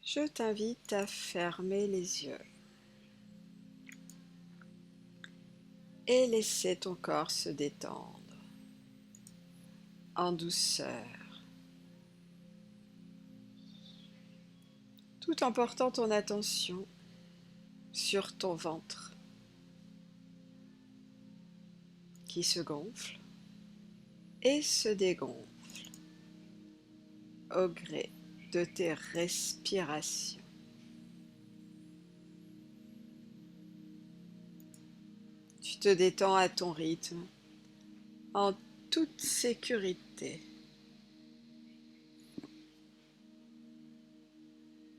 Je t'invite à fermer les yeux et laisser ton corps se détendre en douceur, tout en portant ton attention sur ton ventre qui se gonfle et se dégonfle au gré de tes respirations. Tu te détends à ton rythme, en toute sécurité.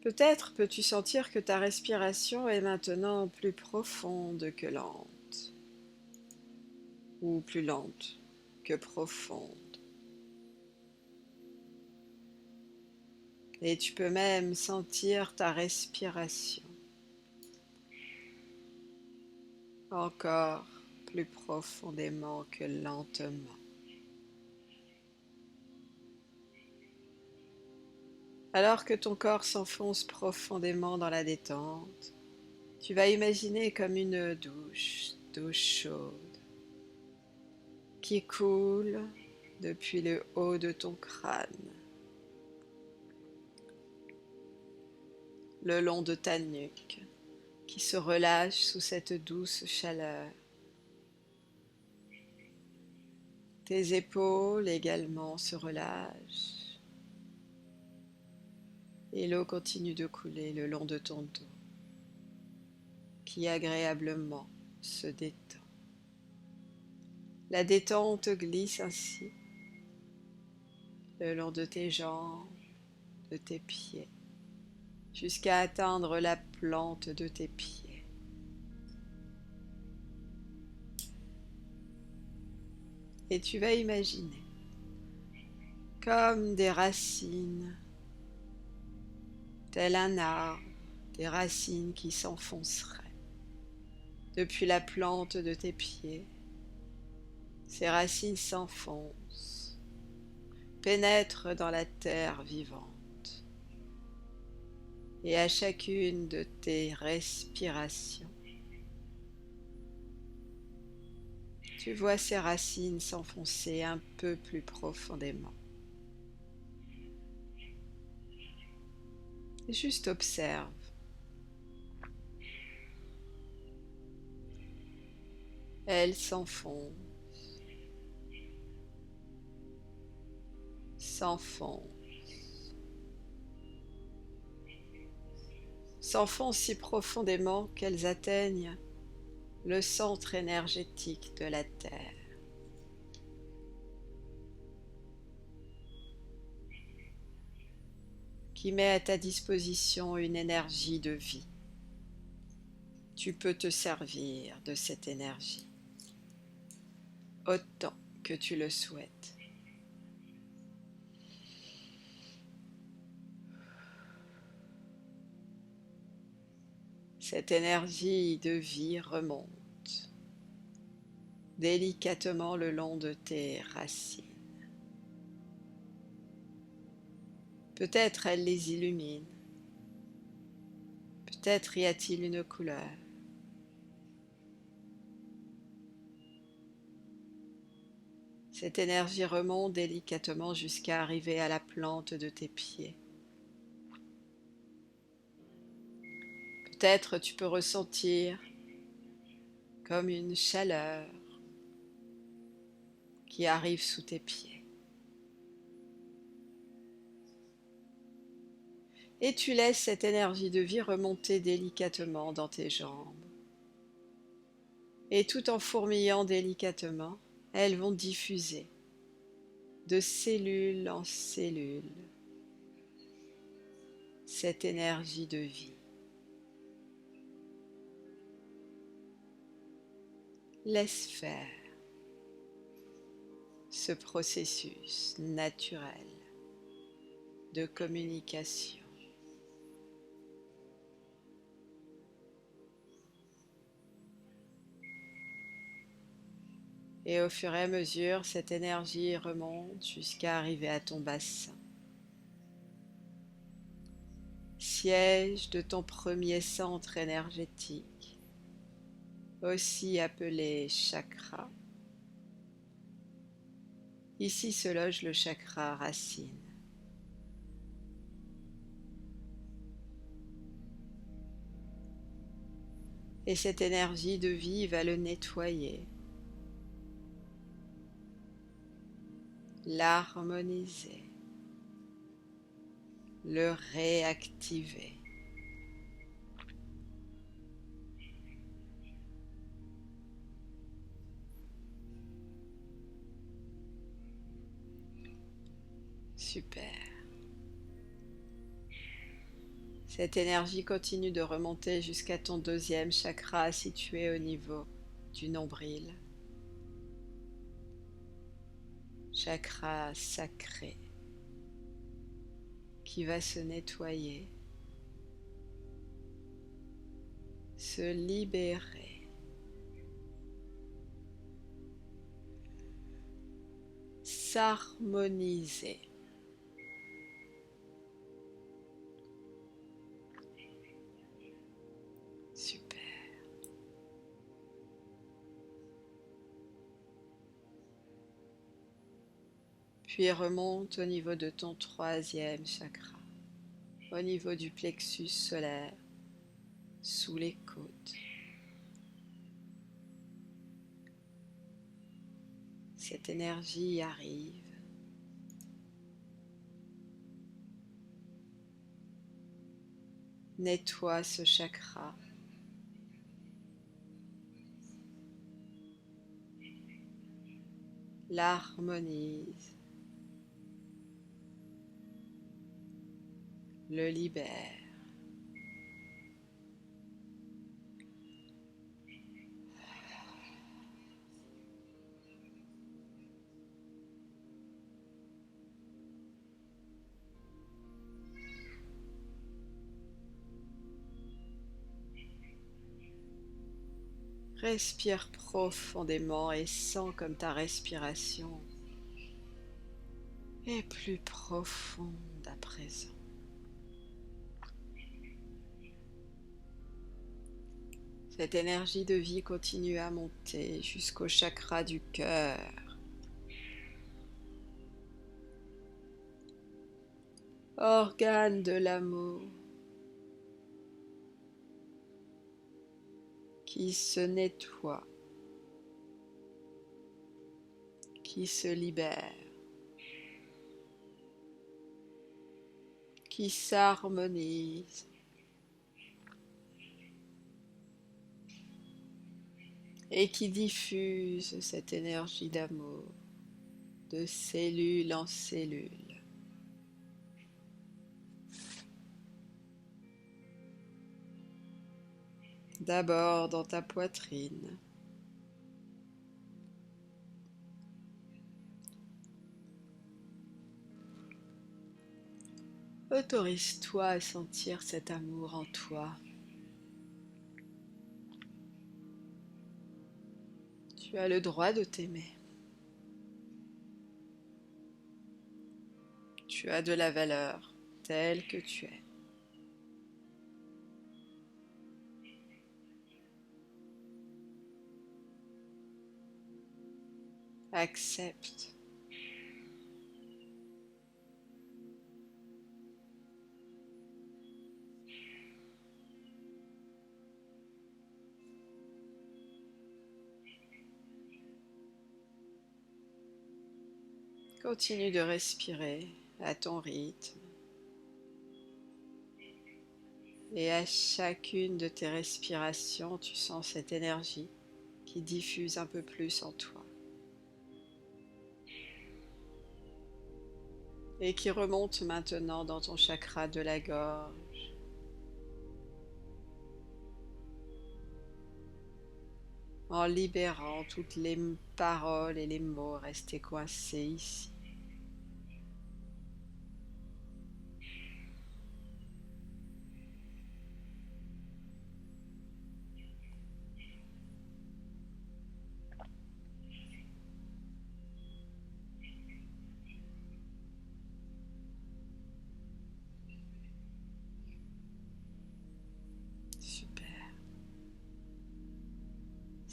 Peut-être peux-tu sentir que ta respiration est maintenant plus profonde que lente, ou plus lente que profonde. Et tu peux même sentir ta respiration encore plus profondément que lentement. Alors que ton corps s'enfonce profondément dans la détente, tu vas imaginer comme une douche d'eau chaude qui coule depuis le haut de ton crâne, le long de ta nuque, qui se relâche sous cette douce chaleur. Tes épaules également se relâchent et l'eau continue de couler le long de ton dos, qui agréablement se détend. La détente glisse ainsi le long de tes jambes, de tes pieds, jusqu'à atteindre la plante de tes pieds. Et tu vas imaginer comme des racines, tel un arbre, des racines qui s'enfonceraient depuis la plante de tes pieds. Ces racines s'enfoncent, pénètrent dans la terre vivante. Et à chacune de tes respirations, tu vois ces racines s'enfoncer un peu plus profondément. Et juste observe. Elles s'enfoncent, s'enfoncent si profondément qu'elles atteignent le centre énergétique de la Terre. Qui met à ta disposition une énergie de vie. Tu peux te servir de cette énergie autant que tu le souhaites. Cette énergie de vie remonte délicatement le long de tes racines. Peut-être elle les illumine, peut-être y a-t-il une couleur. Cette énergie remonte délicatement jusqu'à arriver à la plante de tes pieds. Peut-être tu peux ressentir comme une chaleur qui arrive sous tes pieds. Et tu laisses cette énergie de vie remonter délicatement dans tes jambes. Et tout en fourmillant délicatement, elles vont diffuser de cellule en cellule cette énergie de vie. Laisse faire ce processus naturel de communication. Et au fur et à mesure, cette énergie remonte jusqu'à arriver à ton bassin. siège de ton premier centre énergétique, aussi appelé chakra. Ici se loge le chakra racine. Et cette énergie de vie va le nettoyer, l'harmoniser, le réactiver. Super. Cette énergie continue de remonter jusqu'à ton deuxième chakra situé au niveau du nombril. Chakra sacré qui va se nettoyer, se libérer, s'harmoniser. Super. Puis remonte au niveau de ton troisième chakra, au niveau du plexus solaire, sous les côtes. Cette énergie arrive, nettoie ce chakra, l'harmonise, le libère. Respire profondément et sens comme ta respiration est plus profonde à présent. Cette énergie de vie continue à monter jusqu'au chakra du cœur. Organe de l'amour qui se nettoie, qui se libère, qui s'harmonise et qui diffuse cette énergie d'amour de cellule en cellule. D'abord dans ta poitrine, autorise-toi à sentir cet amour en toi. Tu as le droit de t'aimer. Tu as de la valeur telle que tu es. Accepte. Continue de respirer à ton rythme. Et à chacune de tes respirations, tu sens cette énergie qui diffuse un peu plus en toi. Et qui remonte maintenant dans ton chakra de la gorge. En libérant toutes les paroles et les mots restés coincés ici.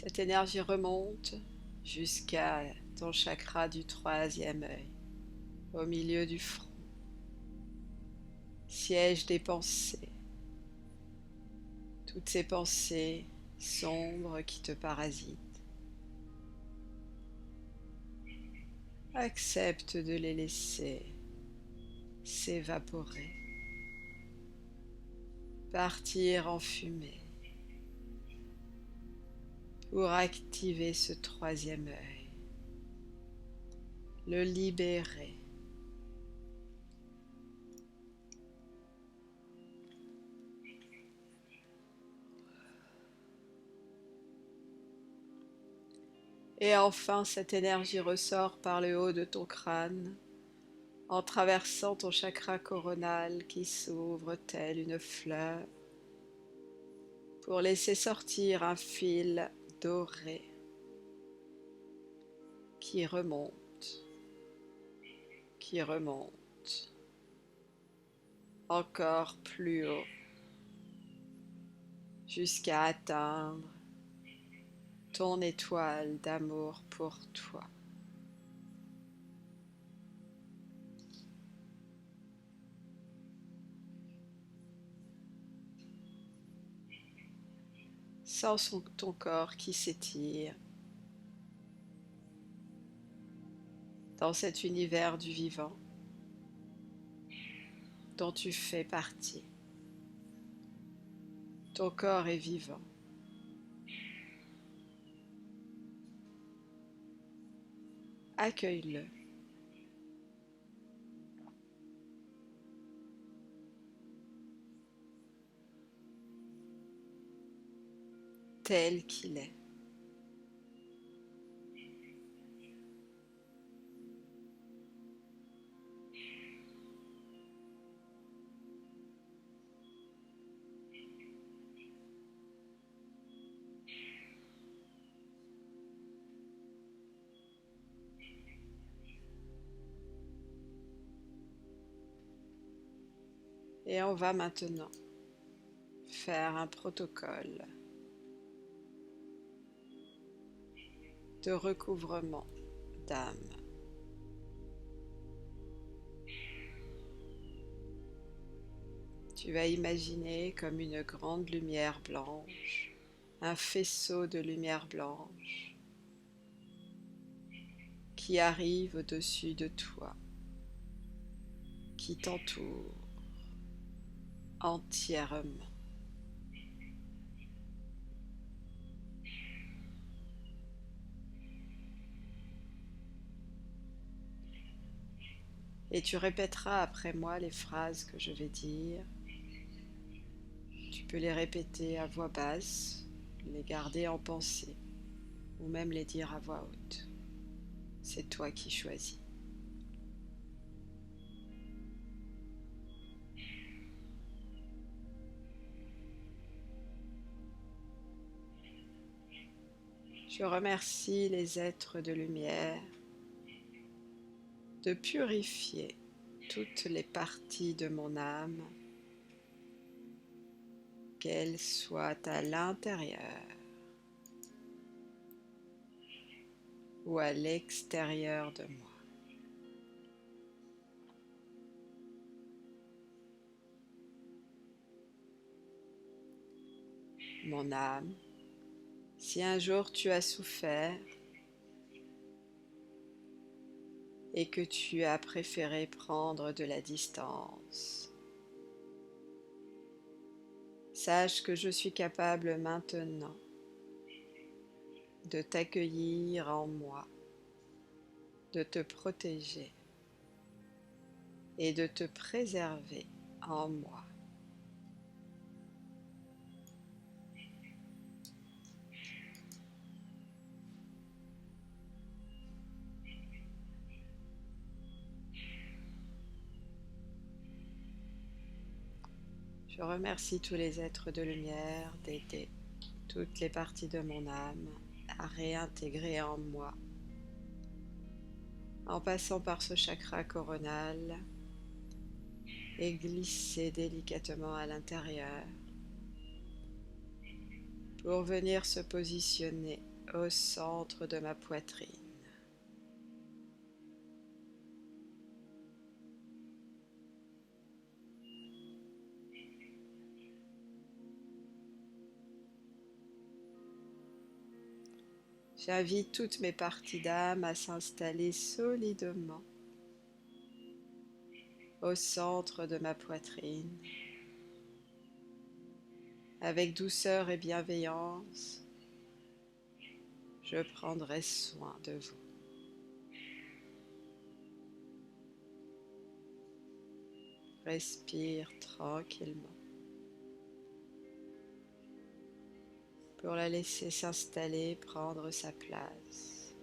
Cette énergie remonte jusqu'à ton chakra du troisième œil, au milieu du front, siège des pensées, toutes ces pensées sombres qui te parasitent. Accepte de les laisser s'évaporer, partir en fumée pour activer ce troisième œil, le libérer. Et enfin, cette énergie ressort par le haut de ton crâne, en traversant ton chakra coronal qui s'ouvre tel une fleur, pour laisser sortir un fil doré qui remonte, encore plus haut, jusqu'à atteindre ton étoile d'amour pour toi. Sens ton corps qui s'étire dans cet univers du vivant dont tu fais partie. Ton corps est vivant. Accueille-le. Tel qu'il est. Et on va maintenant faire un protocole de recouvrement d'âme. Tu vas imaginer comme une grande lumière blanche, un faisceau de lumière blanche qui arrive au-dessus de toi, qui t'entoure entièrement. Et tu répéteras après moi les phrases que je vais dire. Tu peux les répéter à voix basse, les garder en pensée, ou même les dire à voix haute. C'est toi qui choisis. Je remercie les êtres de lumière de purifier toutes les parties de mon âme, qu'elles soient à l'intérieur ou à l'extérieur de moi. Mon âme, si un jour tu as souffert et que tu as préféré prendre de la distance, sache que je suis capable maintenant de t'accueillir en moi, de te protéger et de te préserver en moi. Je remercie tous les êtres de lumière d'aider toutes les parties de mon âme à réintégrer en moi, en passant par ce chakra coronal et glisser délicatement à l'intérieur pour venir se positionner au centre de ma poitrine. J'invite toutes mes parties d'âme à s'installer solidement au centre de ma poitrine. Avec douceur et bienveillance, je prendrai soin de vous. Respire tranquillement pour la laisser s'installer, prendre sa place.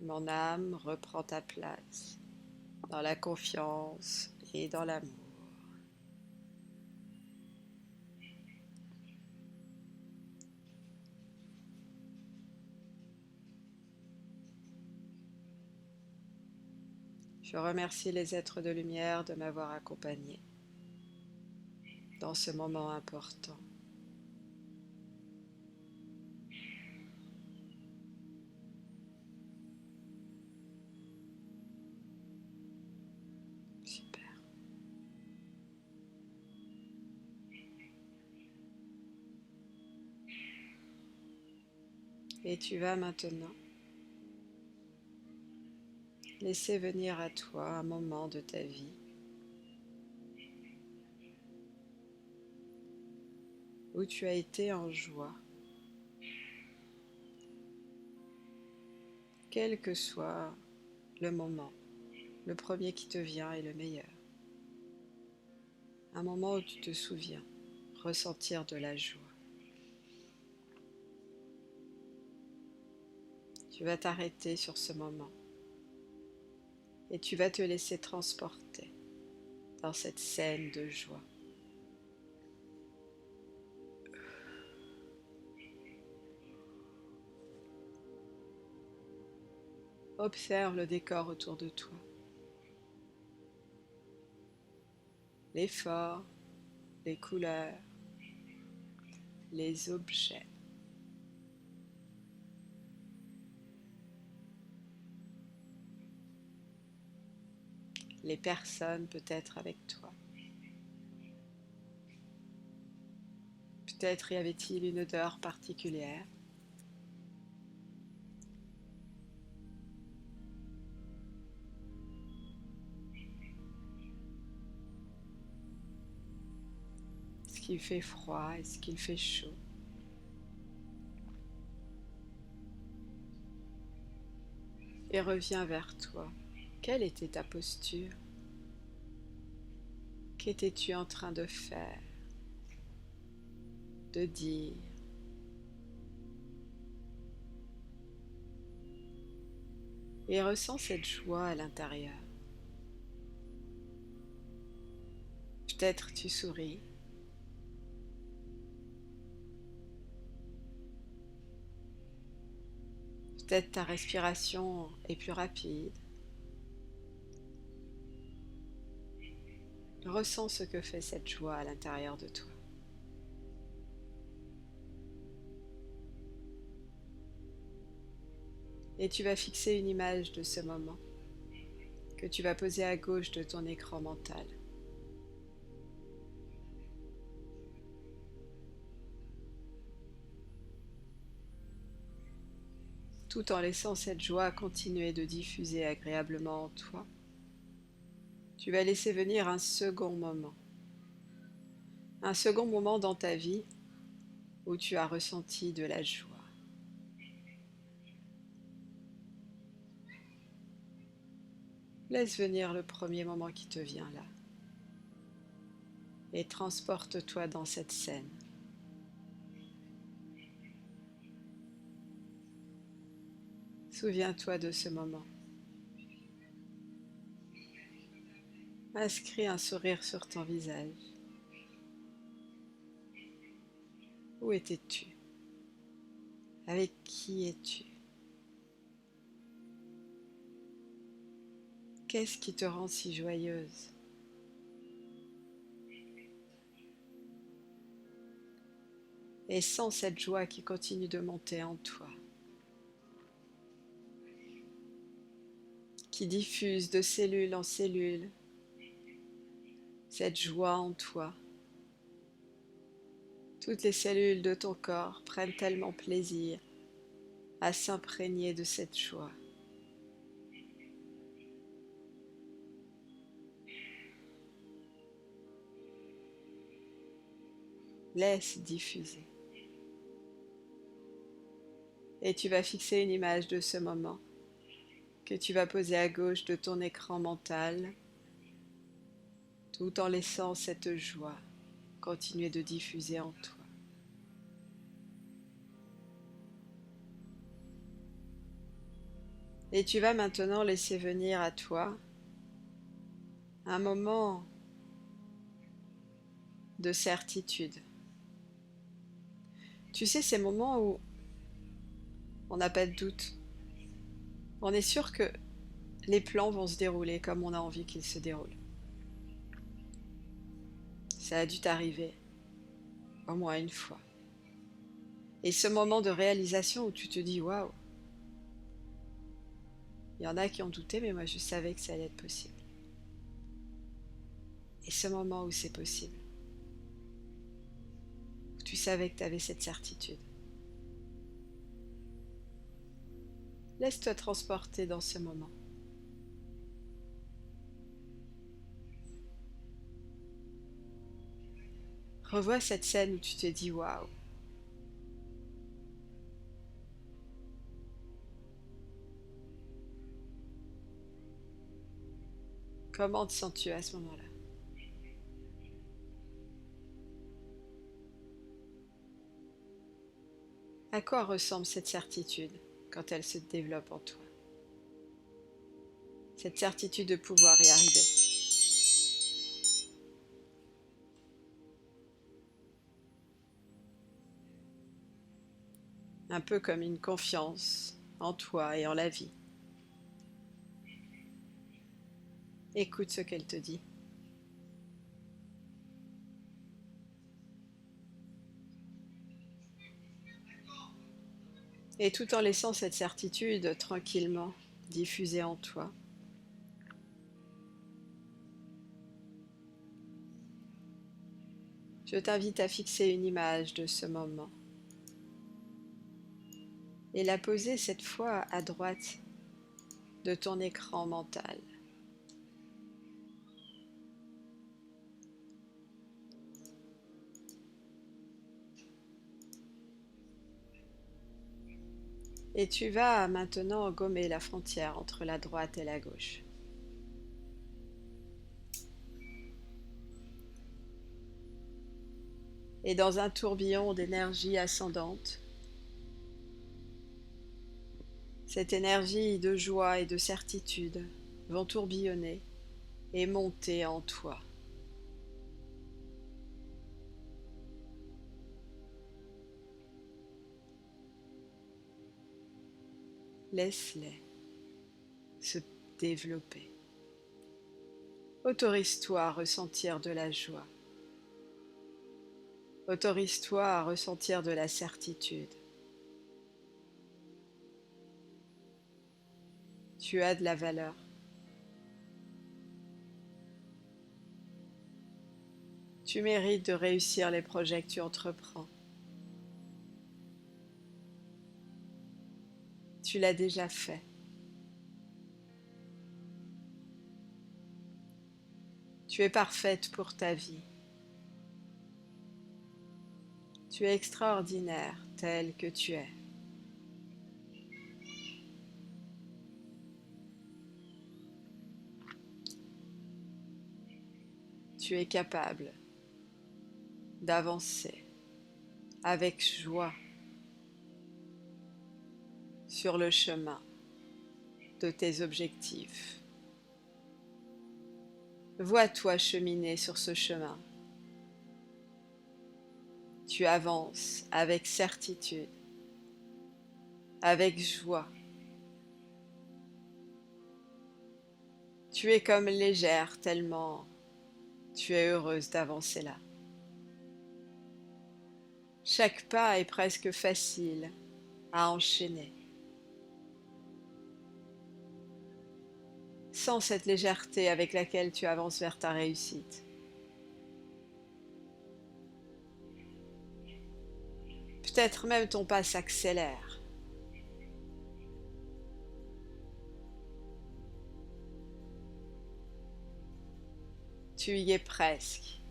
Mon âme reprend ta place dans la confiance et dans l'amour. Je remercie les êtres de lumière de m'avoir accompagné dans ce moment important. Super. Et tu vas maintenant laisser venir à toi un moment de ta vie où tu as été en joie, quel que soit le moment. Le premier qui te vient est le meilleur. Un moment où tu te souviens ressentir de la joie. Tu vas t'arrêter sur ce moment et tu vas te laisser transporter dans cette scène de joie. Observe le décor autour de toi, les formes, les couleurs, les objets. Les personnes peut-être avec toi. Peut-être y avait-il une odeur particulière. Est-ce qu'il fait froid? Est-ce qu'il fait chaud? Et reviens vers toi. Quelle était ta posture? Qu'étais-tu en train de faire, de dire? Et ressens cette joie à l'intérieur. Peut-être tu souris. Peut-être ta respiration est plus rapide. Ressens ce que fait cette joie à l'intérieur de toi. Et tu vas fixer une image de ce moment que tu vas poser à gauche de ton écran mental. Tout en laissant cette joie continuer de diffuser agréablement en toi, tu vas laisser venir un second moment dans ta vie où tu as ressenti de la joie. Laisse venir le premier moment qui te vient là et transporte-toi dans cette scène. Souviens-toi de ce moment. Inscris un sourire sur ton visage. Où étais-tu? Avec qui es-tu? Qu'est-ce qui te rend si joyeuse? Et sens cette joie qui continue de monter en toi, qui diffuse de cellule en cellule cette joie en toi. Toutes les cellules de ton corps prennent tellement plaisir à s'imprégner de cette joie. Laisse diffuser. Et tu vas fixer une image de ce moment que tu vas poser à gauche de ton écran mental, tout en laissant cette joie continuer de diffuser en toi. Et tu vas maintenant laisser venir à toi un moment de certitude. Tu sais, ces moments où on n'a pas de doute. On est sûr que les plans vont se dérouler comme on a envie qu'ils se déroulent. Ça a dû t'arriver au moins une fois. Et ce moment de réalisation où tu te dis waouh, il y en a qui ont douté, mais moi je savais que ça allait être possible. Et ce moment où c'est possible, où tu savais que tu avais cette certitude. Laisse-toi transporter dans ce moment. Revois cette scène où tu te dis waouh. Comment te sens-tu à ce moment-là? À quoi ressemble cette certitude quand elle se développe en toi? Cette certitude de pouvoir y arriver. Un peu comme une confiance en toi et en la vie. Écoute ce qu'elle te dit. Et tout en laissant cette certitude tranquillement diffuser en toi, je t'invite à fixer une image de ce moment et la poser cette fois à droite de ton écran mental. Et tu vas maintenant gommer la frontière entre la droite et la gauche. Et dans un tourbillon d'énergie ascendante, cette énergie de joie et de certitude vont tourbillonner et monter en toi. Laisse-les se développer. Autorise-toi à ressentir de la joie. Autorise-toi à ressentir de la certitude. Tu as de la valeur. Tu mérites de réussir les projets que tu entreprends. Tu l'as déjà fait. Tu es parfaite pour ta vie. Tu es extraordinaire tel que tu es. Tu es capable d'avancer avec joie sur le chemin de tes objectifs. Vois-toi cheminer sur ce chemin. Tu avances avec certitude, avec joie. Tu es comme légère tellement tu es heureuse d'avancer là. Chaque pas est presque facile à enchaîner. Sens cette légèreté avec laquelle tu avances vers ta réussite. Peut-être même ton pas s'accélère. Tu y es presque.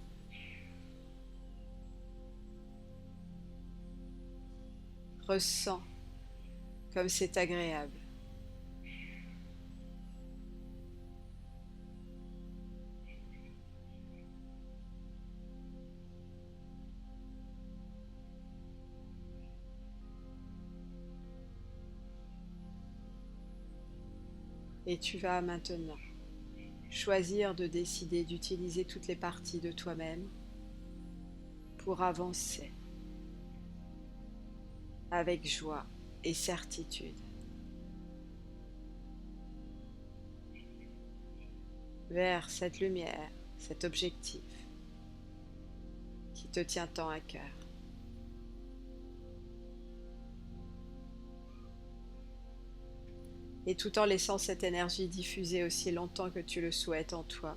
Ressens comme c'est agréable. Et tu vas maintenant choisir de décider d'utiliser toutes les parties de toi-même pour avancer avec joie et certitude vers cette lumière, cet objectif qui te tient tant à cœur. Et tout en laissant cette énergie diffuser aussi longtemps que tu le souhaites en toi,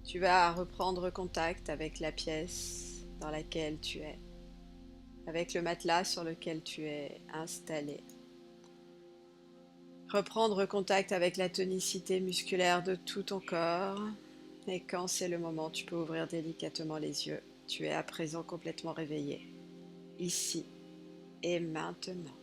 tu vas reprendre contact avec la pièce dans laquelle tu es, avec le matelas sur lequel tu es installé. Reprendre contact avec la tonicité musculaire de tout ton corps. Et quand c'est le moment, tu peux ouvrir délicatement les yeux. Tu es à présent complètement réveillé, ici et maintenant.